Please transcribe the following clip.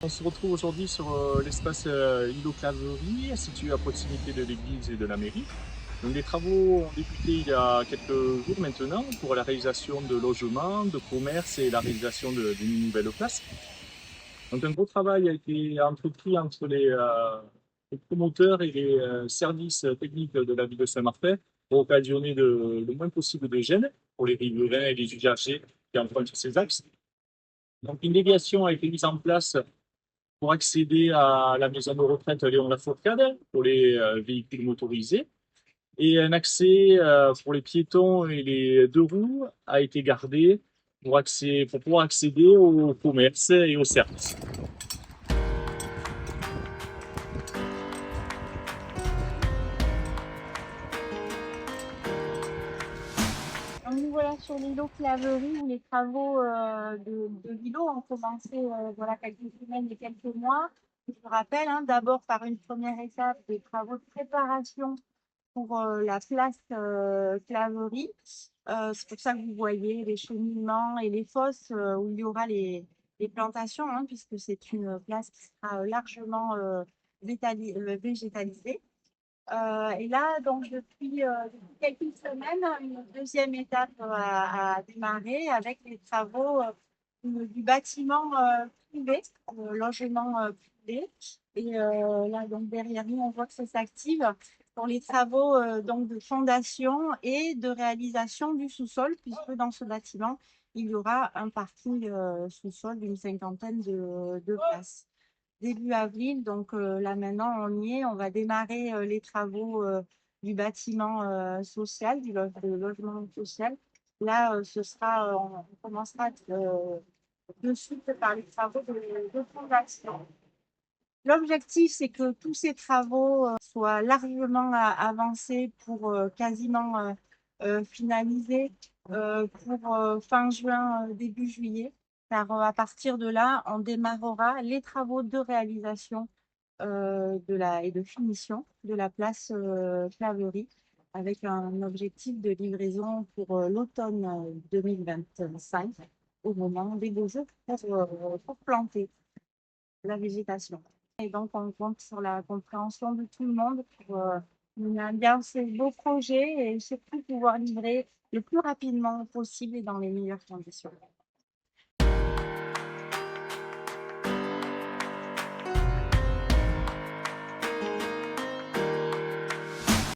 On se retrouve aujourd'hui sur l'espace Îlot Claverie, situé à proximité de l'église et de la mairie. Donc, les travaux ont débuté il y a quelques jours maintenant pour la réalisation de logements, de commerces et la réalisation d'une nouvelle place. Donc, un gros travail a été entrepris entre les promoteurs et les services techniques de la ville de Saint-Martin pour occasionner le moins possible de gêne pour les riverains et les usagers qui empruntent ces axes. Donc, une déviation a été mise en place pour accéder à la maison de retraite Léon Lafourcade pour les véhicules motorisés. Et un accès pour les piétons et les deux roues a été gardé pour pouvoir accéder au commerce et aux services. Donc, nous voilà sur l'îlot Claverie où les travaux de l'îlot ont commencé voilà, quelques semaines et quelques mois. Je vous rappelle, hein, d'abord par une première étape des travaux de préparation pour la place Claverie. C'est pour ça que vous voyez les cheminements et les fosses où il y aura les plantations, hein, puisque c'est une place qui sera largement végétalisée. Et là, donc, depuis quelques semaines, une deuxième étape a démarré avec les travaux du bâtiment privé, logement privé. Et là, donc, derrière nous, on voit que ça s'active pour les travaux donc, de fondation et de réalisation du sous-sol, puisque dans ce bâtiment, il y aura un parking sous-sol d'une cinquantaine de places début avril. Donc là maintenant, on y est. On va démarrer les travaux du bâtiment social, de logement social. Là, on commencera de suite par les travaux de fondation. L'objectif, c'est que tous ces travaux soient largement avancés pour quasiment finaliser pour fin juin, début juillet. Car à partir de là, on démarrera les travaux de réalisation et de finition de la place Claverie avec un objectif de livraison pour l'automne 2025 au moment des beaux jours pour planter la végétation. Et donc, on compte sur la compréhension de tout le monde pour mener à bien ces beaux projets et surtout pouvoir livrer le plus rapidement possible et dans les meilleures conditions.